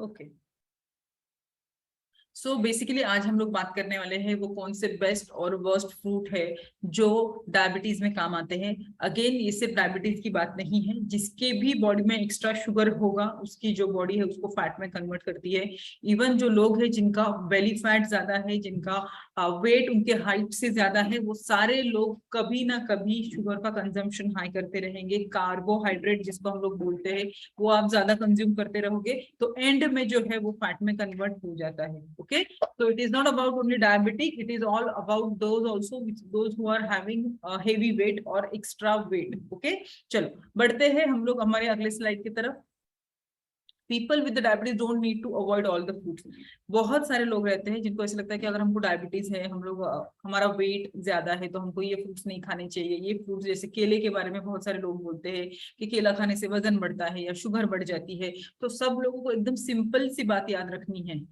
Okay, so basically आज हम लोग बात करने वाले हैं वो कौन से बेस्ट और वर्स्ट फ्रूट है जो डायबिटीज में काम आते हैं। अगेन ये सिर्फ डायबिटीज की बात नहीं है, जिसके भी बॉडी में एक्स्ट्रा शुगर होगा उसकी जो बॉडी है उसको फैट में कन्वर्ट करती है। इवन जो लोग हैं जिनका बेली फैट ज्यादा है, जिनका वेट उनके हाइट से ज्यादा है, वो सारे लोग कभी ना कभी शुगर का कंजम्पशन हाई करते रहेंगे। कार्बोहाइड्रेट जिसको हम लोग बोलते हैं वो आप ज्यादा कंज्यूम करते रहोगे तो एंड में जो है वो फैट में कन्वर्ट हो जाता है। Okay, so it is not about only diabetic, it is all about those also those who are having heavy weight or extra weight. Okay, चलो बढ़ते हैं हम लोग हमारे अगले स्लाइड की तरफ। People with diabetes don't need to avoid all the foods. बहुत सारे लोग रहते हैं जिनको ऐसा लगता है कि अगर हमको डायबिटीज है, हम लोग हमारा वेट ज्यादा है तो हमको ये फ्रूट्स नहीं खाने चाहिए। ये फ्रूट्स जैसे केले के बारे में बहुत सारे लोग बोलते हैं कि केला खाने से वजन बढ़ता है या शुगर बढ़ जाती है। तो सब लोगों को एकदम सिंपल सी बात याद रखनी है,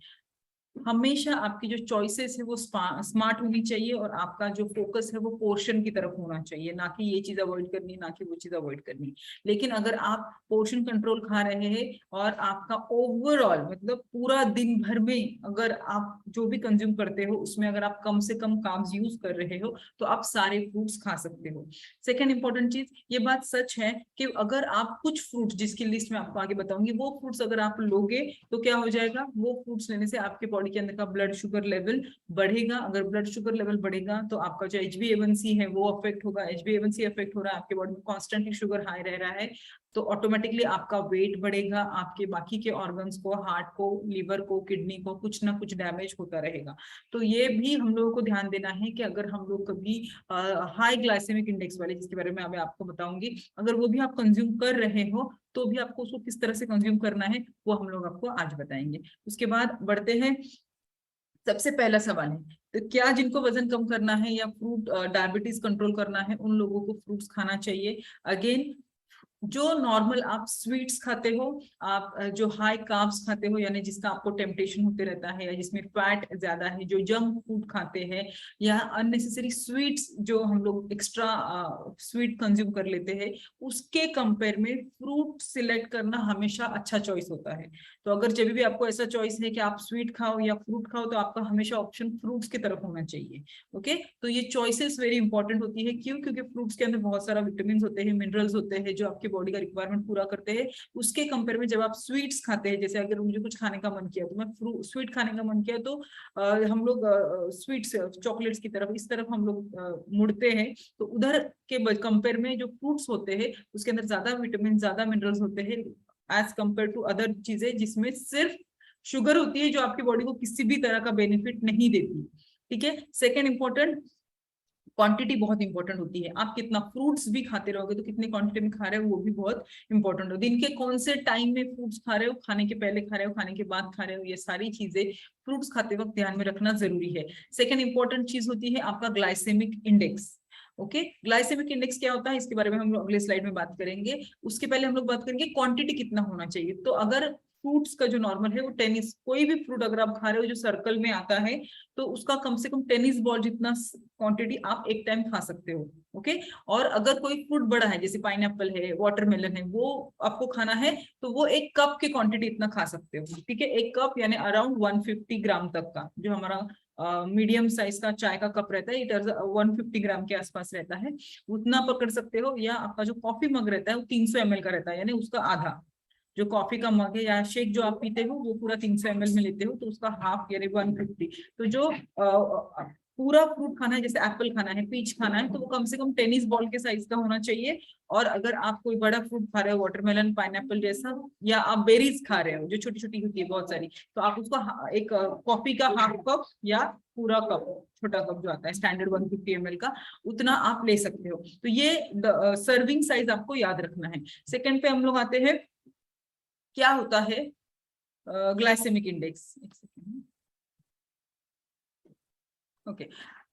हमेशा आपकी जो चॉइसेस है वो स्मार्ट होनी चाहिए और आपका जो फोकस है वो पोर्शन की तरफ होना चाहिए, ना कि ये चीज अवॉइड करनी, ना कि वो चीज अवॉइड करनी। लेकिन अगर आप पोर्शन कंट्रोल खा रहे हैं और आपका ओवरऑल मतलब पूरा दिन भर में अगर आप जो भी कंज्यूम करते हो उसमें अगर आप कम से कम कार्ब्स यूज कर रहे हो तो आप सारे फ्रूट्स खा सकते हो। सेकेंड इंपॉर्टेंट चीज, ये बात सच है कि अगर आप कुछ फ्रूट जिसकी लिस्ट में आपको आगे बताऊंगी वो फ्रूट्स अगर आप लोगे तो क्या हो जाएगा, वो फ्रूट्स लेने से आपके बॉडी के अंदर का ब्लड शुगर लेवल बढ़ेगा। अगर ब्लड शुगर लेवल बढ़ेगा तो आपका जो HbA1c है वो अफेक्ट होगा। HbA1c अफेक्ट हो रहा है, आपके बॉडी में कॉन्स्टेंटली शुगर हाई रह रहा है तो ऑटोमेटिकली आपका वेट बढ़ेगा, आपके बाकी के ऑर्गन्स को, हार्ट को, लिवर को, किडनी को कुछ ना कुछ डैमेज होता रहेगा। तो ये भी हम लोगों को ध्यान देना है कि अगर हम लोग कभी हाई ग्लाइसेमिक इंडेक्स वाले, जिसके बारे में अभी आपको बताऊंगी, अगर वो भी आप कंज्यूम कर रहे हो तो भी आपको उसको किस तरह से कंज्यूम करना है वो हम लोग आपको आज बताएंगे। उसके बाद बढ़ते हैं, सबसे पहला सवाल है तो क्या जिनको वजन कम करना है या फ्रूट डायबिटीज कंट्रोल करना है उन लोगों को फ्रूट्स खाना चाहिए। अगेन, जो नॉर्मल आप स्वीट्स खाते हो, आप जो हाई कार्ब्स खाते हो यानी जिसका आपको टेम्पटेशन होते रहता है या जिसमें फैट ज्यादा है, जो जंक फूड खाते हैं या अननेसेसरी स्वीट्स जो हम लोग एक्स्ट्रा स्वीट कंज्यूम कर लेते हैं, उसके कंपेयर में फ्रूट सिलेक्ट करना हमेशा अच्छा चॉइस होता है। तो अगर जब भी आपको ऐसा चॉइस है कि आप स्वीट खाओ या फ्रूट खाओ तो आपका हमेशा ऑप्शन फ्रूट्स की तरफ होना चाहिए। ओके, तो ये चॉइसेस वेरी इंपॉर्टेंट होती है। क्यों? क्योंकि फ्रूट्स के अंदर बहुत सारा विटामिन होते हैं, मिनरल्स होते हैं जो आपकी बॉडी का रिक्वायरमेंट पूरा करते हैं। उसके कंपेयर में जब आप स्वीट्स खाते हैं, जैसे अगर मुझे कुछ खाने का मन किया तो मैं स्वीट खाने का मन किया तो हम लोग स्वीट्स चॉकलेट्स की तरफ, इस तरफ हम लोग मुड़ते हैं। तो उधर के कंपेयर में जो फ्रूट्स होते हैं उसके अंदर ज्यादा विटामिन, ज्यादा मिनरल्स होते हैं एज कंपेयर टू अदर चीजें जिसमें सिर्फ शुगर होती है जो आपकी बॉडी को किसी भी तरह का बेनिफिट नहीं देती। ठीक है, सेकेंड इंपॉर्टेंट, क्वांटिटी बहुत इंपॉर्टेंट होती है। आप कितना फ्रूट्स भी खाते रहोगे तो कितने क्वांटिटी में खा रहे हो वो भी बहुत इंपॉर्टेंट हो। दिन के कौन से टाइम में फ्रूट्स खा रहे हो, खाने के पहले खा रहे हो, खाने के बाद खा रहे हो, ये सारी चीजें फ्रूट्स खाते वक्त ध्यान में रखना जरूरी है। सेकेंड इंपॉर्टेंट चीज होती है आपका glycemic index. Okay, glycemic index क्या होता है इसके बारे में हम लोग अगले स्लाइड में बात करेंगे। उसके पहले हम लोग बात करेंगे क्वांटिटी कितना होना चाहिए। तो अगर फ्रूट्स का जो नॉर्मल है वो टेनिस, कोई भी फ्रूट अगर आप खा रहे हो जो सर्कल में आता है तो उसका कम से कम टेनिस बॉल जितना क्वांटिटी आप एक टाइम खा सकते हो। ओके, और अगर कोई फ्रूट बड़ा है जैसे पाइनएप्पल है, वाटरमेलन है, वो आपको खाना है तो वो एक कप की क्वांटिटी इतना खा सकते हो। ठीक है, एक कप यानी अराउंड 150 ग्राम तक का, जो हमारा मीडियम साइज का चाय का कप रहता है, इट 150 ग्राम के आसपास रहता है, उतना पकड़ सकते हो। या आपका जो कॉफी मग रहता है वो 300 ml का रहता है, यानी उसका आधा। जो कॉफी का मग है या शेक जो आप पीते हो वो पूरा 300 ml में लेते हो तो उसका हाफ यानी 150। तो जो पूरा फ्रूट खाना है, जैसे एप्पल खाना है, पीच खाना है, तो वो कम से कम टेनिस बॉल के साइज का होना चाहिए। और अगर आप कोई बड़ा फ्रूट खा रहे हो, वाटरमेलन, पाइनएप्पल जैसा, या आप बेरीज खा रहे हो जो छोटी छोटी होती है बहुत सारी, तो आप उसको एक कॉफी का हाफ कप या पूरा कप, छोटा कप जो आता है स्टैंडर्ड 150 ml का, उतना आप ले सकते हो। तो ये सर्विंग साइज आपको याद रखना है। सेकंड पे हम लोग आते हैं, क्या होता है glycemic index. Okay,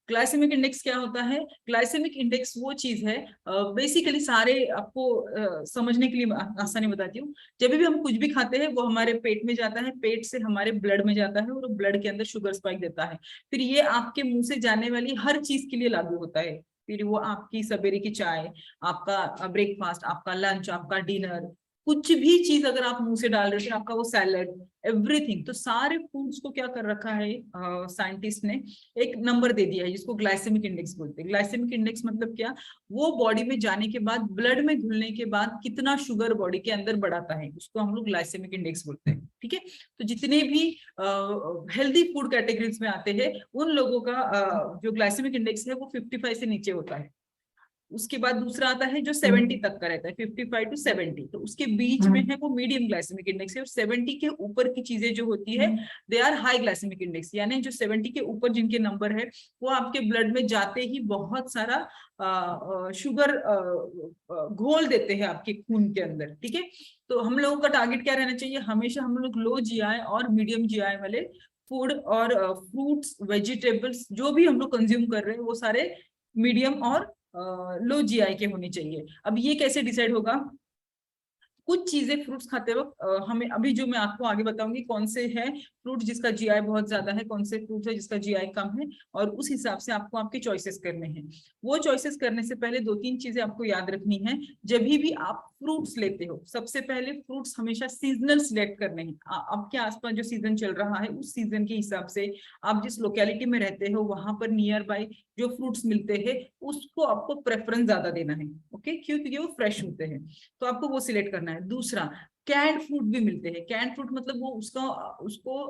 glycemic index क्या होता है? ग्लाइसेमिक इंडेक्स वो चीज है, बेसिकली सारे आपको समझने के लिए आसानी बताती हूँ। जब भी हम कुछ भी खाते हैं वो हमारे पेट में जाता है, पेट से हमारे ब्लड में जाता है और ब्लड के अंदर शुगर स्पाइक देता है। फिर ये आपके मुंह से जाने वाली हर चीज के लिए लागू होता है। फिर वो आपकी सवेरे की चाय, आपका ब्रेकफास्ट, आपका लंच, आपका डिनर, कुछ भी चीज अगर आप मुंह से डाल रहे हो, आपका वो सैलड, एवरीथिंग, तो सारे फूड्स को क्या कर रखा है साइंटिस्ट ने, एक नंबर दे दिया है जिसको ग्लाइसेमिक इंडेक्स बोलते हैं। ग्लाइसेमिक इंडेक्स मतलब क्या, वो बॉडी में जाने के बाद, ब्लड में घुलने के बाद कितना शुगर बॉडी के अंदर बढ़ाता है, उसको हम लोग ग्लाइसेमिक इंडेक्स बोलते हैं। ठीक है, तो जितने भी हेल्दी फूड कैटेगरीज में आते हैं उन लोगों का जो ग्लाइसेमिक इंडेक्स है वो 55 से नीचे होता है। उसके बाद दूसरा आता है जो 70 तक का रहता है, 55 to 70, तो उसके बीच में है वो मीडियम ग्लाइसेमिक इंडेक्स है। और 70 के ऊपर की चीजें जो होती है they are high glycemic index, यानी जो 70 के ऊपर जिनके नंबर है वो आपके ब्लड में जाते ही बहुत सारा शुगर घोल देते हैं आपके खून के अंदर। ठीक है, तो हम लोगों का टारगेट क्या रहना चाहिए, हमेशा हम लोग लो जीआई और मीडियम जीआई वाले फूड और फ्रूट्स वेजिटेबल्स जो भी हम लोग कंज्यूम कर रहे हैं वो सारे मीडियम और लो जीआई के होने चाहिए। अब ये कैसे डिसाइड होगा, कुछ चीजें फ्रूट्स खाते वक्त हमें, अभी जो मैं आपको आगे बताऊंगी कौन से है फ्रूट जिसका जीआई बहुत ज्यादा है, कौन से फ्रूट है जिसका जीआई कम है, और उस हिसाब से आपको आपके चॉइसेस करने हैं। वो चॉइसेस करने से पहले दो तीन चीजें आपको याद रखनी है। जब भी आप फ्रूट्स लेते हो, सबसे पहले फ्रूट्स हमेशा सीजनल सिलेक्ट करने हैं। आपके आसपास जो सीजन चल रहा है उस सीजन के हिसाब से, आप जिस लोकेलिटी में रहते हो वहां पर नियर बाय जो फ्रूट्स मिलते हैं उसको आपको प्रेफरेंस ज्यादा देना है। ओके, क्यों, क्योंकि वो फ्रेश होते हैं, तो आपको वो सिलेक्ट करना है। दूसरा, कैंड फ्रूट भी मिलते हैं। कैंड फ्रूट मतलब वो उसको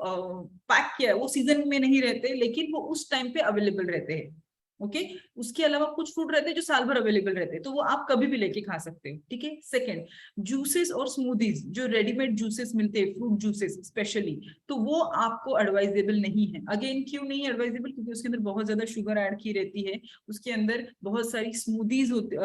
पैक किया है, वो सीजन में नहीं रहते लेकिन वो उस टाइम पे अवेलेबल रहते हैं। ओके, उसके अलावा कुछ फ्रूट रहते हैं जो साल भर अवेलेबल रहते हैं, तो वो आप कभी भी लेके खा सकते हो। ठीक है, सेकंड, जूसेस और स्मूदीज, जो रेडीमेड जूसेस मिलते हैं, फ्रूट जूसेस स्पेशली, तो वो आपको एडवाइजेबल नहीं है। अगेन क्यों नहीं एडवाइजेबल, क्योंकि उसके अंदर बहुत ज्यादा शुगर ऐड की रहती है, उसके अंदर बहुत सारी स्मूदीज होती,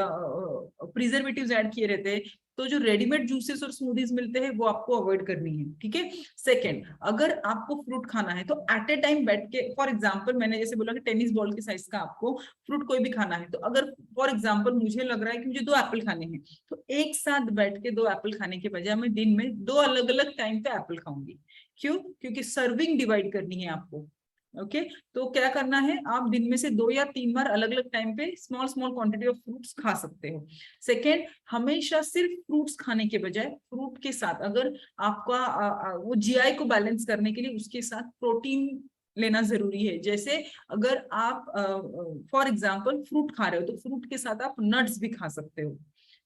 प्रिजर्वेटिव्स ऐड किए रहते हैं। तो जो रेडीमेड जूसेस और स्मूदीज मिलते हैं वो आपको अवॉइड करनी है। ठीक है, सेकंड, अगर आपको फ्रूट खाना है तो एट ए टाइम बैठ के, फॉर एग्जांपल मैंने जैसे बोला कि टेनिस बॉल के साइज का आपको फ्रूट कोई भी खाना है, तो अगर फॉर एग्जांपल मुझे लग रहा है कि मुझे 2 एप्पल खाने हैं, तो एक साथ बैठ के 2 एप्पल खाने के बजाय मैं दिन में 2 अलग अलग टाइम पे एप्पल खाऊंगी। क्यों, क्योंकि सर्विंग डिवाइड करनी है आपको। ओके, तो क्या करना है, आप दिन में से 2 या 3 बार अलग अलग टाइम पे small small quantity of fruits खा सकते हो। सेकेंड, हमेशा सिर्फ फ्रूट्स खाने के बजाय फ्रूट के साथ, अगर आपका वो जीआई को बैलेंस करने के लिए उसके साथ प्रोटीन लेना जरूरी है। जैसे अगर आप फॉर एग्जांपल फ्रूट खा रहे हो तो फ्रूट के साथ आप नट्स भी खा सकते हो,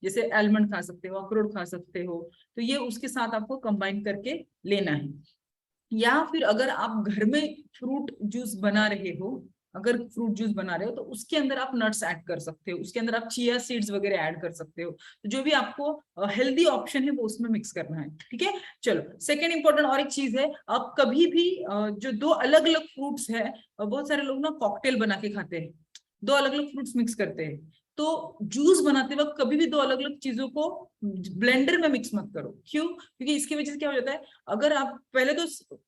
जैसे आलमंड खा सकते हो, अखरोट खा सकते हो, तो ये उसके साथ आपको कंबाइन करके लेना है। या फिर अगर आप घर में फ्रूट जूस बना रहे हो, अगर फ्रूट जूस बना रहे हो तो उसके अंदर आप नट्स ऐड कर सकते हो, उसके अंदर आप चिया सीड्स वगैरह ऐड कर सकते हो, तो जो भी आपको हेल्दी ऑप्शन है वो उसमें मिक्स करना है। ठीक है, चलो सेकेंड इंपॉर्टेंट और एक चीज है, आप कभी भी जो 2 अलग अलग फ्रूट्स है, बहुत सारे लोग ना कॉकटेल बना के खाते हैं, 2 अलग अलग फ्रूट्स मिक्स करते हैं, तो जूस बनाते वक्त कभी भी 2 अलग अलग चीजों को ब्लेंडर में मिक्स मत करो। क्यों, क्योंकि इसकी वजह से क्या हो जाता है, अगर आप पहले तो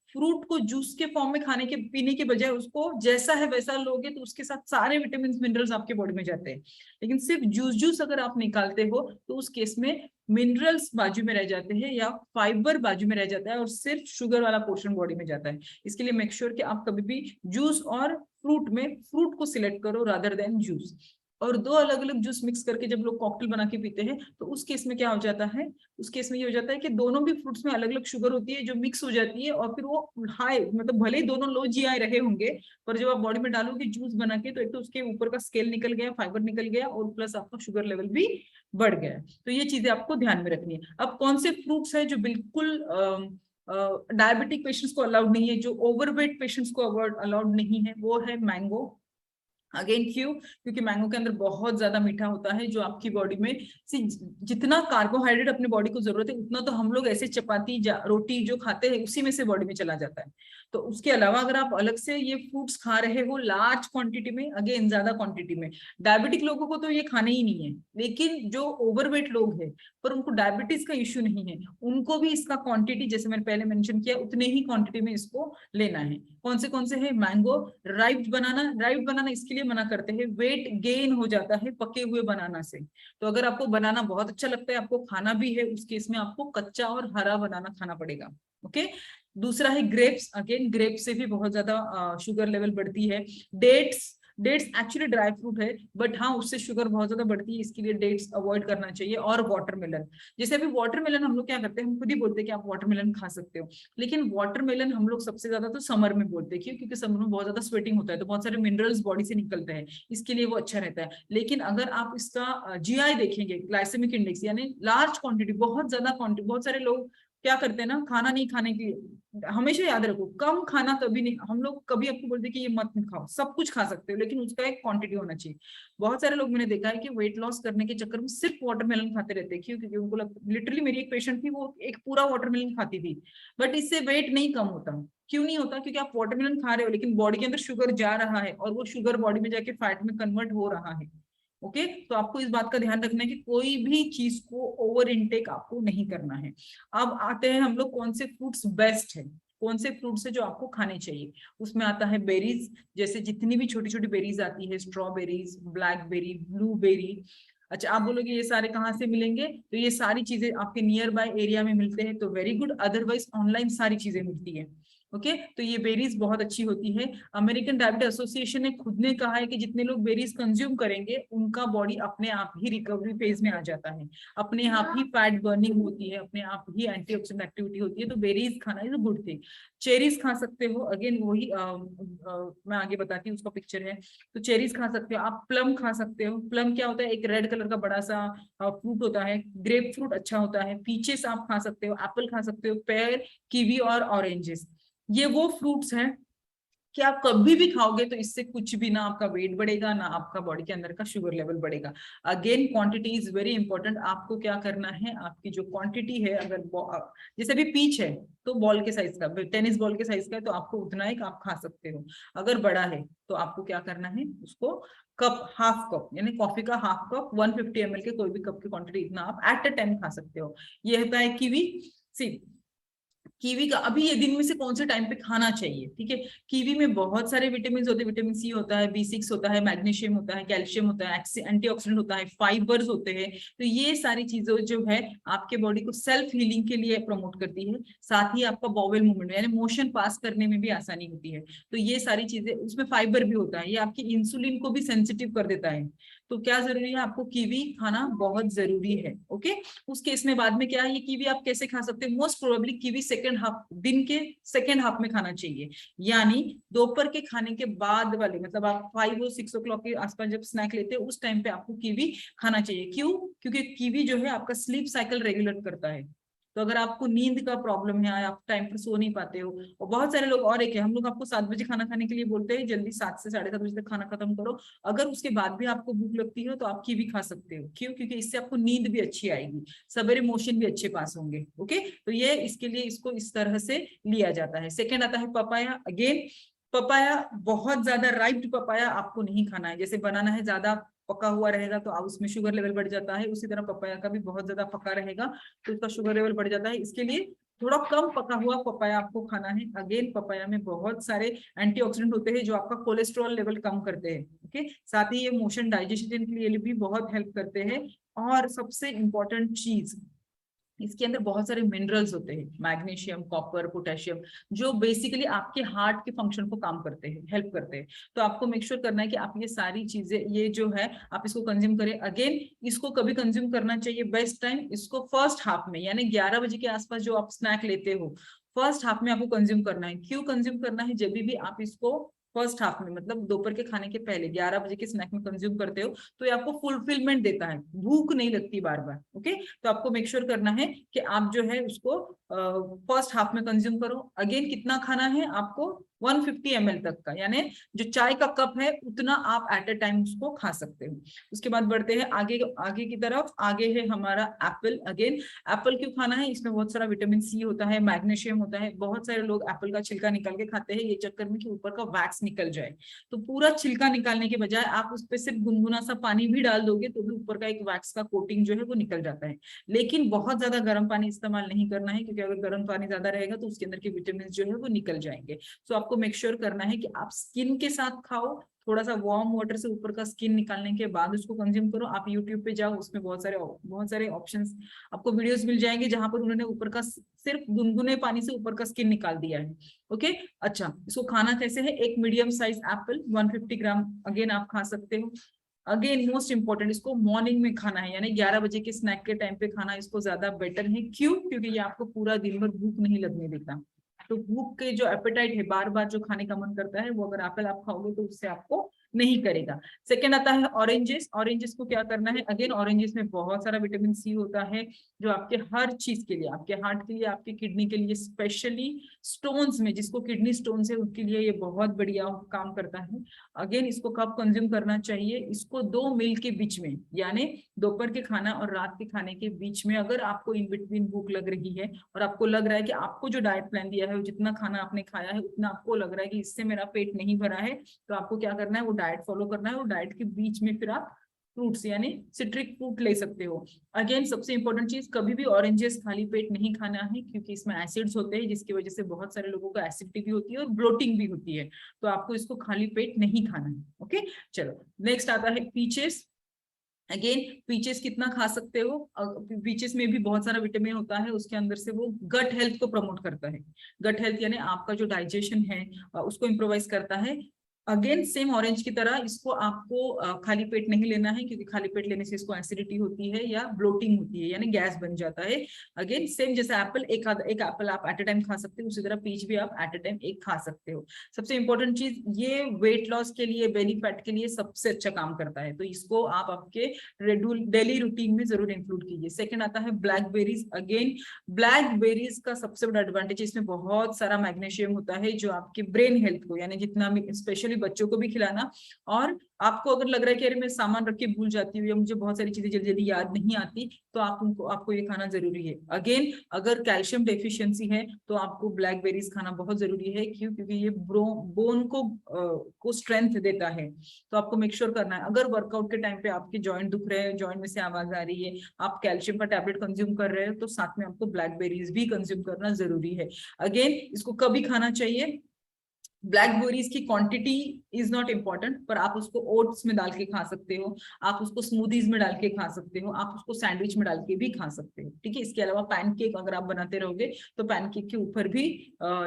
फ्रूट को जूस के फॉर्म में खाने के पीने के बजाय उसको जैसा है वैसा लोगे तो उसके साथ सारे विटामिन मिनरल्स आपके बॉडी में जाते हैं, लेकिन सिर्फ जूस अगर आप निकालते हो तो उस केस में मिनरल्स बाजू में रह जाते हैं या फाइबर बाजू में रह जाता है और सिर्फ शुगर वाला पोर्शन बॉडी में जाता है। इसके लिए मेक श्योर कि आप कभी भी जूस और फ्रूट में फ्रूट को सिलेक्ट करो रादर देन जूस। और 2 अलग अलग जूस मिक्स करके जब लोग कॉकटेल बना के पीते हैं तो उस केस में क्या हो जाता है, उस केस में ये हो जाता है कि दोनों भी फ्रूट्स में अलग अलग शुगर होती है जो मिक्स हो जाती है, और फिर वो हाई, मतलब भले ही दोनों लो जीआई रहे होंगे पर जब आप बॉडी में डालोगे जूस बना के तो एक तो उसके ऊपर का स्केल निकल गया, फाइबर निकल गया, और प्लस आपका शुगर लेवल भी बढ़ गया। तो ये चीजें आपको ध्यान में रखनी है। अब कौन से फ्रूट्स है जो बिल्कुल डायबिटिक पेशेंट्स को अलाउड नहीं है, जो ओवरवेट पेशेंट्स को अलाउड नहीं है, वो है मैंगो। अगेन क्यों, क्योंकि मैंगो के अंदर बहुत ज्यादा मीठा होता है जो आपकी बॉडी में जितना कार्बोहाइड्रेट अपने बॉडी को जरूरत है उतना तो हम लोग ऐसे चपाती रोटी जो खाते हैं उसी में से बॉडी में चला जाता है। तो उसके अलावा अगर आप अलग से ये फ्रूट्स खा रहे हो लार्ज क्वांटिटी में, अगेन ज्यादा क्वांटिटी में, डायबिटिक लोगों को तो ये खाने ही नहीं है, लेकिन जो ओवरवेट लोग हैं पर उनको डायबिटीज का इश्यू नहीं है उनको भी इसका क्वांटिटी जैसे मैंने पहले मेंशन किया उतने ही क्वांटिटी में इसको लेना है। कौन से है, मैंगो, राइप्ड बनाना। राइप्ड बनाना इसके लिए मना करते हैं, वेट गेन हो जाता है पके हुए बनाना से, तो अगर आपको बनाना बहुत अच्छा लगता है, आपको खाना भी है, उस केस में आपको कच्चा और हरा बनाना खाना पड़ेगा। ओके, दूसरा है ग्रेप्स। अगेन ग्रेप्स से भी बहुत ज्यादा शुगर लेवल बढ़ती है। Dates, dates actually dry fruit है, बट हाँ उससे शुगर बहुत ज्यादा बढ़ती है, इसके लिए डेट्स अवॉइड करना चाहिए। और वाटरमेलन, जैसे अभी वाटरमेलन हम लोग क्या करते हैं, हम खुद ही बोलते हैं कि आप वाटरमेलन खा सकते हो, लेकिन वाटरमेलन हम लोग सबसे ज्यादा तो समर में बोलते हैं, क्यों? क्योंकि समर में बहुत ज्यादा स्वेटिंग होता है, तो बहुत सारे मिनरल्स बॉडी से निकलते हैं, इसके लिए वो अच्छा रहता है। लेकिन अगर आप इसका जीआई देखेंगे, ग्लाइसेमिक इंडेक्स, यानी लार्ज क्वांटिटी, बहुत ज्यादा क्वांटिटी, बहुत सारे लोग क्या करते हैं ना, खाना नहीं खाने की, हमेशा याद रखो कम खाना कभी नहीं, हम लोग कभी आपको बोलते कि ये मत खाओ, सब कुछ खा सकते हो, लेकिन उसका एक क्वांटिटी होना चाहिए। बहुत सारे लोग मैंने देखा है कि वेट लॉस करने के चक्कर में सिर्फ वाटरमेलन खाते रहते हैं, क्यों? क्योंकि उनको लिटरली, मेरी एक पेशेंट थी, वो एक पूरा वाटरमेलन खाती थी, बट इससे वेट नहीं कम होता। क्यों नहीं होता? क्योंकि आप वाटरमेलन खा रहे हो, लेकिन बॉडी के अंदर शुगर जा रहा है, और वो शुगर बॉडी में जाके फैट में कन्वर्ट हो रहा है। ओके, तो आपको इस बात का ध्यान रखना है कि कोई भी चीज को ओवर इनटेक आपको नहीं करना है। अब आते हैं हम लोग कौन से फ्रूट्स बेस्ट है, कौन से फ्रूट्स है जो आपको खाने चाहिए। उसमें आता है बेरीज, जैसे जितनी भी छोटी छोटी बेरीज आती है, स्ट्रॉबेरीज, ब्लैकबेरी, ब्लूबेरी। अच्छा, आप बोलोगे ये सारे कहाँ से मिलेंगे, तो ये सारी चीजें आपके नियर बाय एरिया में मिलते हैं, तो वेरी गुड, अदरवाइज ऑनलाइन सारी चीजें मिलती है। ओके, तो ये बेरीज बहुत अच्छी होती है। अमेरिकन डायबिटीज एसोसिएशन ने खुद ने कहा है कि जितने लोग बेरीज कंज्यूम करेंगे, उनका बॉडी अपने आप ही रिकवरी फेज में आ जाता है, अपने आप ही फैट बर्निंग होती है, अपने आप ही एंटीऑक्सीडेंट एक्टिविटी होती है, तो बेरीज खाना इज गुड थिंग। चेरीज खा सकते हो, अगेन वही मैं आगे बताती हूँ, उसका पिक्चर है। तो चेरीज खा सकते हो आप, प्लम खा सकते हो। प्लम क्या होता है, एक रेड कलर का बड़ा सा फ्रूट होता है, ग्रेप फ्रूट अच्छा होता है। पीचेस आप खा सकते हो, एप्पल खा सकते हो, पेयर, कीवी और ऑरेंजेस, ये वो फ्रूट्स हैं कि आप कभी भी खाओगे तो इससे कुछ भी ना आपका वेट बढ़ेगा, ना आपका बॉडी के अंदर का शुगर लेवल बढ़ेगा। Again quantity is very important. आपको क्या करना है, आपकी जो क्वांटिटी है, अगर जैसे भी पीच है तो बॉल के साइज का, टेनिस बॉल के साइज का है, तो आपको उतना ही आप खा सकते हो। अगर बड़ा है तो आपको क्या करना है, उसको कप, हाफ कप, यानी कॉफी का हाफ कप, 150 ml के कोई भी कप की क्वांटिटी, इतना आप एट अ टाइम खा सकते हो। ये होता है कीवी। सी, कीवी का अभी ये दिन में से कौन से टाइम पे खाना चाहिए, ठीक है? कीवी में बहुत सारे विटामिन होते हैं, विटामिन सी होता है, B6 होता है, मैग्नीशियम होता है, कैल्शियम होता है, एंटीऑक्सीडेंट होता है, फाइबर्स होते हैं। तो ये सारी चीजें जो है आपके बॉडी को सेल्फ हीलिंग के लिए प्रमोट करती है, साथ ही आपका बॉवेल मूवमेंट यानी मोशन पास करने में भी आसानी होती है। तो ये सारी चीजें, उसमें फाइबर भी होता है, ये आपकी इंसुलिन को भी सेंसिटिव कर देता है। तो क्या जरूरी है, आपको कीवी खाना बहुत जरूरी है। ओके, उस केस में बाद में क्या है, ये कीवी आप कैसे खा सकते हैं, most probably kiwi second half, दिन के सेकंड हाफ में खाना चाहिए, यानी दोपहर के खाने के बाद वाले, मतलब आप 5 और 6 o'clock के आसपास जब स्नैक लेते हैं, उस टाइम पे आपको कीवी खाना चाहिए। क्यों? क्योंकि कीवी जो है आपका स्लीप साइकिल रेगुलेट करता है। तो अगर आपको नींद का प्रॉब्लम है, आप टाइम पर सो नहीं पाते हो, और बहुत सारे लोग, और एक है, हम लोग आपको 7 बजे खाना खाने के लिए बोलते हैं, जल्दी 7 से 7:30 बजे तक खाना खत्म करो। अगर उसके बाद भी आपको भूख लगती है तो आप कीवी खा सकते हो। क्यों? क्योंकि इससे आपको नींद भी अच्छी आएगी, सवेरे मोशन भी अच्छे पास होंगे। ओके, तो ये इसके लिए इसको इस तरह से लिया जाता है। सेकेंड आता है पपाया। अगेन, पपाया बहुत ज्यादा राइप्ड पपाया आपको नहीं खाना है। जैसे बनाना है, ज्यादा पका हुआ रहेगा तो उसमें शुगर लेवल बढ़ जाता है, उसी तरह पपाया का भी बहुत ज्यादा पका रहेगा तो उसका शुगर लेवल बढ़ जाता है। इसके लिए थोड़ा कम पका हुआ पपाया आपको खाना है। अगेन, पपाया में बहुत सारे एंटीऑक्सीडेंट होते हैं जो आपका कोलेस्ट्रॉल लेवल कम करते हैं। ओके, साथ ही ये मोशन डाइजेशन के लिए भी बहुत हेल्प करते हैं। और सबसे इंपॉर्टेंट चीज, इसके अंदर बहुत सारे मिनरल्स होते हैं, मैग्नीशियम, कॉपर, पोटेशियम, जो बेसिकली आपके हार्ट के फंक्शन को काम करते हैं, हेल्प करते हैं। तो आपको मेक श्योर करना है कि आप ये सारी चीजें, ये जो है आप इसको कंज्यूम करें। अगेन, इसको कभी कंज्यूम करना चाहिए, बेस्ट टाइम इसको फर्स्ट हाफ में, यानी 11 बजे के आसपास जो आप स्नैक लेते हो, फर्स्ट हाफ में आपको कंज्यूम करना है। क्यों कंज्यूम करना है? जब भी आप इसको फर्स्ट हाफ में, मतलब दोपहर के खाने के पहले 11 बजे के स्नैक में कंज्यूम करते हो, तो ये आपको फुलफिलमेंट देता है, भूख नहीं लगती बार बार। ओके, तो आपको मेक श्योर करना है कि आप जो है उसको फर्स्ट हाफ में कंज्यूम करो। अगेन, कितना खाना है आपको, 150 ml तक का, यानी जो चाय का कप है उतना आप एट अ टाइम उसको खा सकते हो। उसके बाद बढ़ते हैं आगे, आगे की तरफ। आगे है हमारा एप्पल। अगेन, एप्पल क्यों खाना है? इसमें बहुत सारा विटामिन सी होता है, मैग्नीशियम होता है। बहुत सारे लोग एप्पल का छिलका निकाल के खाते हैं ये चक्कर में कि ऊपर का वैक्स निकल जाए, तो पूरा छिलका निकालने के बजाय आप उस पर सिर्फ गुनगुना सा पानी भी डाल दोगे तो भी ऊपर का एक वैक्स का कोटिंग जो है वो निकल जाता है। लेकिन बहुत ज्यादा गर्म पानी इस्तेमाल नहीं करना है, क्योंकि अगर गर्म पानी ज्यादा रहेगा तो उसके अंदर के विटामिन जो है वो निकल जाएंगे। सो आप आपको मेक श्योर करना है कि आप स्किन के साथ खाओ, थोड़ा सा वार्म वाटर से ऊपर का स्किन निकालने के बाद उसको कंज्यूम करो। आप यूट्यूब पे जाओ, उसमें बहुत सारे ऑप्शंस आपको वीडियोस मिल जाएंगे जहां पर उन्होंने ऊपर का सिर्फ गुनगुने पानी से ऊपर का स्किन निकाल दिया है। ओके, अच्छा इसको खाना कैसे है? एक मीडियम साइज एप्पल 150 ग्राम अगेन आप खा सकते हो। अगेन मोस्ट इंपॉर्टेंट, इसको मॉर्निंग में खाना है, यानी 11 बजे के स्नैक के टाइम पे खाना इसको ज्यादा बेटर है। क्यों? क्योंकि ये आपको पूरा दिन भर भूख नहीं लगने देता। तो भूख के जो एपेटाइट है, बार बार जो खाने का मन करता है, वो अगर एप्पल आप खाओगे तो उससे आपको नहीं करेगा। सेकेंड आता है ऑरेंजेस। ऑरेंजेस को क्या करना है? अगेन ऑरेंजेस में बहुत सारा विटामिन सी होता है जो आपके हर चीज के लिए, आपके हार्ट के लिए, आपकी किडनी के लिए, स्पेशली स्टोन्स में, जिसको किडनी स्टोन्स है उनके लिए ये बहुत बढ़िया काम करता है। अगेन इसको कब कंज्यूम करना चाहिए? इसको 2 मील के बीच में, यानी दोपहर के खाना और रात के खाने के बीच में, अगर आपको इन बिटवीन भूख लग रही है और आपको लग रहा है कि आपको जो डाइट प्लान दिया है, जितना खाना आपने खाया है उतना आपको लग रहा है कि इससे मेरा पेट नहीं भरा है, तो आपको क्या करना है? वो डाइट फॉलो करना है। और डाइट के बीच में फिर आप फ्रूट्स यानी सिट्रिक फ्रूट ले सकते हो। अगेन सबसे इंपॉर्टेंट चीज, कभी भी ऑरेंजेस खाली पेट नहीं खाना है, क्योंकि इसमें एसिड्स होते हैं जिसकी वजह से बहुत सारे लोगों को एसिडिटी भी होती है और ब्लोटिंग भी होती है। तो आपको इसको खाली पेट नहीं खाना है। ओके, चलो नेक्स्ट आता है पीचेस। अगेन पीचेस कितना खा सकते हो? पीचेस में भी बहुत सारा विटामिन होता है, उसके अंदर से वो गट हेल्थ को प्रमोट करता है। गट हेल्थ यानी आपका जो डाइजेशन है उसको इम्प्रोवाइज करता है। अगेन सेम ऑरेंज की तरह इसको आपको खाली पेट नहीं लेना है, क्योंकि खाली पेट लेने से इसको एसिडिटी होती है या ब्लोटिंग होती है, यानी गैस बन जाता है। अगेन सेम जैसे एप्पल, एक एप्पल आप एट अ टाइम खा सकते हो, उसी तरह पीच भी आप एट अ टाइम एक खा सकते हो। सबसे इंपॉर्टेंट चीज, ये वेट लॉस के लिए, बेली फैट के लिए सबसे अच्छा काम करता है, तो इसको आप आपके डेली रूटीन में जरूर इंक्लूड कीजिए। सेकंड आता है ब्लैकबेरीज। अगेन ब्लैकबेरीज का सबसे बड़ा एडवांटेज, इसमें बहुत सारा मैग्नीशियम होता है जो आपके ब्रेन हेल्थ को, यानी जितना भी, स्पेशली बच्चों को भी खिलाना, और आपको अगर लग रहा है कि अरे मैं सामान रख के भूल जाती हूँ या मुझे बहुत सारी चीजें जल्दी जल्दी याद नहीं आती, तो आपको ये खाना जरूरी है। अगेन अगर कैल्शियम डेफिशिएंसी है तो आपको ब्लैकबेरीज खाना बहुत जरूरी है। क्यों? क्योंकि ये बोन को स्ट्रेंथ देता है। तो आपको मेक श्योर करना है, अगर वर्कआउट के टाइम पे आपके जॉइंट दुख रहे हैं, जॉइंट में से आवाज आ रही है, आप कैल्शियम का टैबलेट कंज्यूम कर रहे हो, तो साथ में आपको ब्लैकबेरीज भी कंज्यूम करना जरूरी है। अगेन इसको कभी खाना चाहिए? ब्लैकबेरीज की क्वांटिटी इज नॉट इम्पॉर्टेंट, पर आप उसको ओट्स में डाल के खा सकते हो, आप उसको स्मूदीज में डाल के खा सकते हो, आप उसको सैंडविच में डाल के भी खा सकते हो। ठीक है, इसके अलावा पैनकेक अगर आप बनाते रहोगे तो पैनकेक के ऊपर भी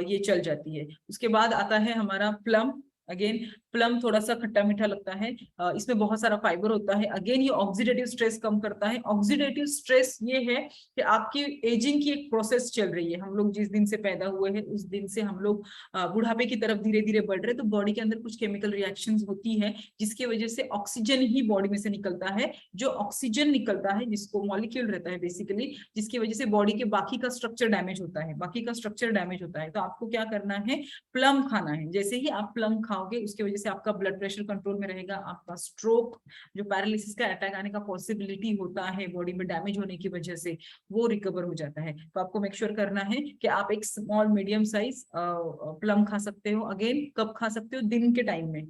ये चल जाती है। उसके बाद आता है हमारा प्लम। अगेन प्लम थोड़ा सा खट्टा मीठा लगता है, इसमें बहुत सारा फाइबर होता है। अगेन ये ऑक्सीडेटिव स्ट्रेस कम करता है। ऑक्सीडेटिव स्ट्रेस ये है कि आपकी एजिंग की एक प्रोसेस चल रही है, हम लोग जिस दिन से पैदा हुए हैं उस दिन से हम लोग बुढ़ापे की तरफ धीरे धीरे बढ़ रहे हैं, तो बॉडी के अंदर कुछ केमिकल रिएक्शंस होती है जिसकी वजह से ऑक्सीजन ही बॉडी में से निकलता है। जो ऑक्सीजन निकलता है, जिसको मॉलिक्यूल रहता है बेसिकली, जिसकी वजह से बॉडी के बाकी का स्ट्रक्चर डैमेज होता है, तो आपको क्या करना है? प्लम खाना है। जैसे ही आप प्लम खाओगे उसकी वजह से आपका ब्लड प्रेशर कंट्रोल में रहेगा, आपका स्ट्रोक, जो पैरालिसिस का अटैक आने का पॉसिबिलिटी होता है बॉडी में डैमेज होने की वजह से, वो रिकवर हो जाता है। तो आपको मेक श्योर करना है कि आप एक स्मॉल मीडियम साइज प्लम खा सकते हो। अगेन कब खा सकते हो? दिन के टाइम में,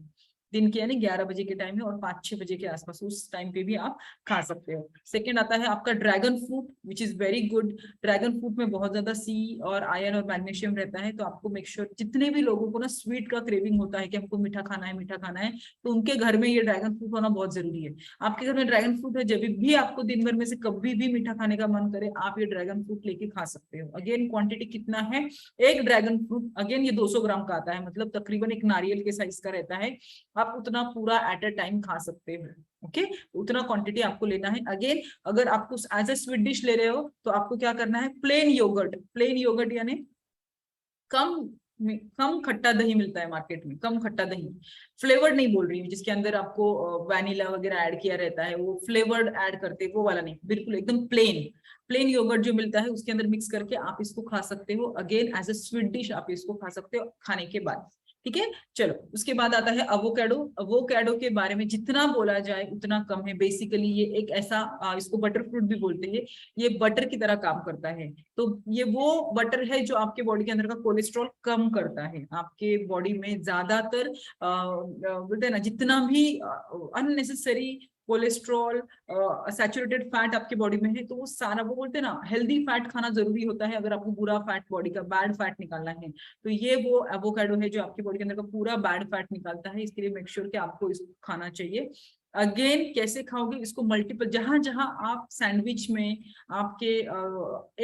दिन के यानी 11 बजे के टाइम में और 5-6 बजे के आसपास, उस टाइम पे भी आप खा सकते हो। सेकंड आता है आपका dragon fruit, which is very good. Dragon fruit में बहुत ज्यादा सी और आयरन और मैग्नीशियम रहता है, तो आपको मेक श्योर, जितने भी लोगों को ना स्वीट का क्रेविंग होता है कि हमको मीठा खाना है, तो उनके घर में ये ड्रैगन फ्रूट होना बहुत जरूरी है। आपके घर में ड्रैगन फ्रूट है, जब भी आपको दिन भर में से कभी भी मीठा खाने का मन करे, आप ये ड्रैगन फ्रूट लेके खा सकते हो। अगेन क्वांटिटी कितना है? एक ड्रैगन फ्रूट अगेन ये 200 ग्राम का आता है, मतलब तकरीबन एक नारियल के साइज का रहता है, आप उतना पूरा एट अ टाइम खा सकते हो। ओके, उतना क्वांटिटी आपको लेना है। अगेन अगर आपको एज ए स्वीट डिश ले रहे हो तो आपको क्या करना है? प्लेन योगर्ट यानी कम खट्टा दही मिलता है मार्केट में, कम खट्टा दही, फ्लेवर्ड नहीं बोल रही हूँ, जिसके अंदर आपको वैनिला वगैरह ऐड किया रहता है, वो फ्लेवर्ड ऐड करते हैं, वो वाला नहीं, बिल्कुल एकदम प्लेन योगर्ट जो मिलता है उसके अंदर मिक्स करके आप इसको खा सकते हो। Again as a sweet dish आप इसको खा सकते हो खाने के बाद। ठीक है, चलो उसके बाद आता है अवोकेडो। अवोकेडो के बारे में जितना बोला जाए उतना कम है। बेसिकली ये एक ऐसा इसको बटर फ्रूट भी बोलते हैं, ये बटर की तरह काम करता है। तो ये वो बटर है जो आपके बॉडी के अंदर का कोलेस्ट्रॉल कम करता है। आपके बॉडी में ज्यादातर बोलते हैं ना, जितना भी अननेसेसरी कोलेस्ट्रॉल, सैचुरेटेड फैट आपके बॉडी में है, तो वो सारा, वो बोलते हैं ना हेल्दी फैट खाना जरूरी होता है अगर आपको बुरा फैट, बॉडी का बैड फैट निकालना है। तो ये वो एवोकाडो है जो आपकी बॉडी के अंदर का पूरा बैड फैट निकालता है, इसके लिए मेक श्योर कि आपको इसको खाना चाहिए। अगेन कैसे खाओगे इसको, मल्टीपल, जहां जहां आप सैंडविच में, आपके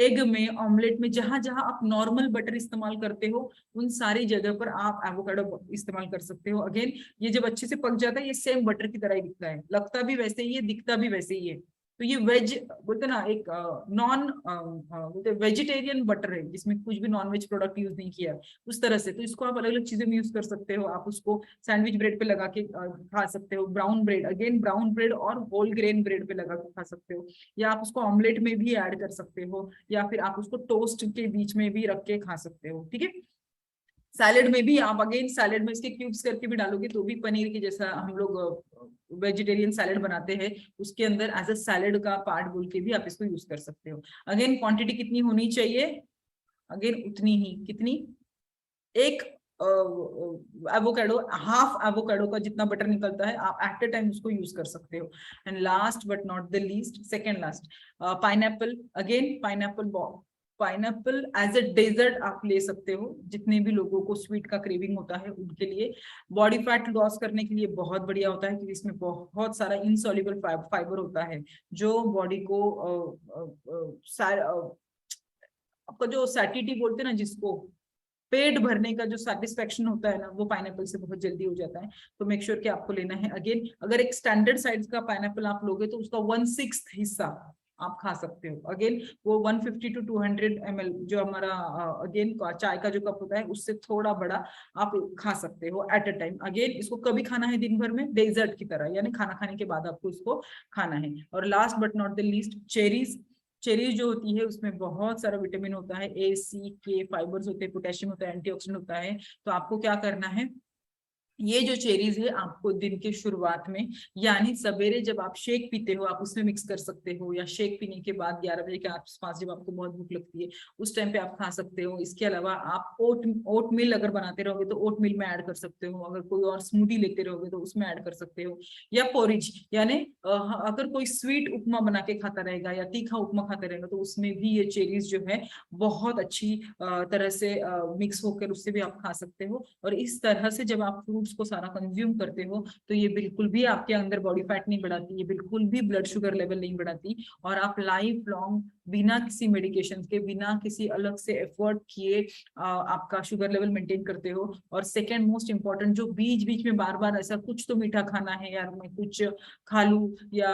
एग में, ऑमलेट में, जहां जहां आप नॉर्मल बटर इस्तेमाल करते हो उन सारी जगह पर आप एवोकाडो इस्तेमाल कर सकते हो। अगेन ये जब अच्छे से पक जाता है ये सेम बटर की तरह ही दिखता है, लगता भी वैसे ही है, दिखता भी वैसे ही है। तो ये वेज बोलते ना, एक नॉन बोलते वेजिटेरियन बटर है जिसमें कुछ भी नॉन वेज प्रोडक्ट यूज नहीं किया उस तरह से। तो इसको आप अलग अलग चीजों में यूज कर सकते हो। आप उसको सैंडविच ब्रेड पे लगा के खा सकते हो, brown bread, again brown bread और होल ग्रेन ब्रेड पे लगा के खा सकते हो, या आप उसको ऑमलेट में भी ऐड कर सकते हो, या फिर आप उसको टोस्ट के बीच में भी रख के खा सकते हो। ठीक है, सैलेड में भी आप, अगेन सैलेड में इसके क्यूब्स करके भी डालोगे तो भी पनीर की जैसा हम लोग वेजिटेरियन सैलेड बनाते हैं उसके अंदर एज अ सैलेड का पार्ट बोल के भी आप इसको यूज कर सकते हो। अगेन क्वांटिटी कितनी होनी चाहिए, अगेन उतनी ही, कितनी, एक एवोकाडो, हाफ एवोकाडो का जितना बटर निकलता है आप एट अ टाइम उसको यूज कर सकते हो। And last but not the least, second last, pineapple. Again pineapple as a dessert आप ले सकते हो, जितने भी लोगों को स्वीट का क्रेविंग होता है उनके लिए। बॉडी फैट लॉस करने के लिए बहुत बढ़िया होता है क्योंकि इसमें बहुत सारा इनसॉल्युबल फाइबर होता है जो बॉडी को आपका जो सैटिटी बोलते हैं ना, जिसको पेट भरने का जो सेटिस्फेक्शन होता है ना, वो पाइनएप्पल से बहुत जल्दी हो जाता है। तो मेक श्योर कि आपको लेना है। अगेन अगर एक स्टैंडर्ड साइज का पाइनएप्पल आप लोगे तो उसका 1/6 हिस्सा आप खा सकते हो। अगेन वो 150 to 200 ml जो हमारा अगेन चाय का जो कप होता है उससे थोड़ा बड़ा आप खा सकते हो एट अ टाइम। अगेन इसको कभी खाना है, दिन भर में, डेजर्ट की तरह, यानी खाना खाने के बाद आपको इसको खाना है। और last but not the least, cherries. Cherries जो होती है उसमें बहुत सारा विटामिन होता है, ए, सी, के, फाइबर्स होते हैं, पोटेशियम होता है, एंटीऑक्सीडेंट होता है। तो आपको क्या करना है, ये जो चेरीज है आपको दिन के शुरुआत में, यानी सवेरे जब आप शेक पीते हो आप उसमें मिक्स कर सकते हो, या शेक पीने के बाद 11 बजे के आसपास जब आपको बहुत भूख लगती है उस टाइम पे आप खा सकते हो। इसके अलावा आप ओट मिल अगर बनाते रहोगे तो ओट मिल में ऐड कर सकते हो, अगर कोई और स्मूदी लेते रहोगे तो उसमें ऐड कर सकते हो, या पोरिज, यानी अगर कोई स्वीट उपमा बना के खाता रहेगा या तीखा उपमा खाता रहेगा तो उसमें भी ये चेरीज जो है बहुत अच्छी तरह से मिक्स होकर उससे भी आप खा सकते हो। और इस तरह से जब आप फ्रूट्स को सारा कंज्यूम करते हो तो ये बिल्कुल भी आपके अंदर बॉडी फैट नहीं बढ़ाती, ये बिल्कुल भी ब्लड शुगर लेवल नहीं बढ़ाती, और आप लाइफ लॉन्ग बिना किसी मेडिकेशन के, बिना किसी अलग से एफर्ट किए आपका शुगर लेवल मेंटेन करते हो। और सेकेंड मोस्ट इंपॉर्टेंट, जो बीच बीच में बार बार ऐसा कुछ तो मीठा खाना है यार, मैं कुछ खा लूं, या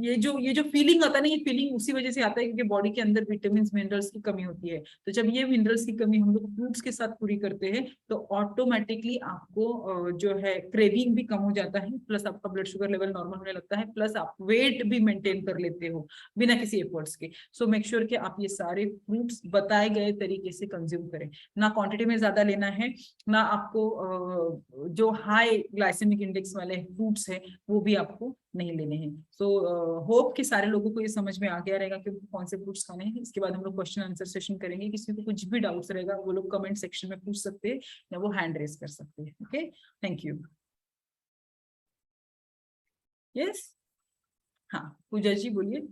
ये जो फीलिंग आता है ना, ये फीलिंग उसी वजह से आता है क्योंकि बॉडी के अंदर विटामिन मिनरल्स की कमी होती है। तो जब ये मिनरल्स की कमी हम लोग फ्रूट्स के साथ पूरी करते हैं तो ऑटोमेटिकली आपको जो है क्रेविंग भी कम हो जाता है, प्लस आपका ब्लड शुगर लेवल नॉर्मल होने लगता है, प्लस आप वेट भी मेंटेन कर लेते हो बिना किसी एफर्ट्स के। सो मेक श्योर कि आप ये सारे फ्रूट्स बताए गए तरीके से कंज्यूम करें। ना क्वांटिटी में ज्यादा लेना है, ना आपको जो हाई ग्लाइसेमिक इंडेक्स वाले फ्रूट्स है वो भी आपको नहीं लेने हैं। सो होप कि सारे लोगों को ये समझ में आ गया रहेगा कि कौन से फ्रूट्स खाने हैं। इसके बाद हम लोग क्वेश्चन आंसर सेशन करेंगे, किसी को कुछ भी डाउट्स रहेगा वो लोग कमेंट सेक्शन में पूछ सकते हैं या वो हैंड रेज कर सकते हैं। Okay, thank you. यस, हाँ पूजा जी बोलिए।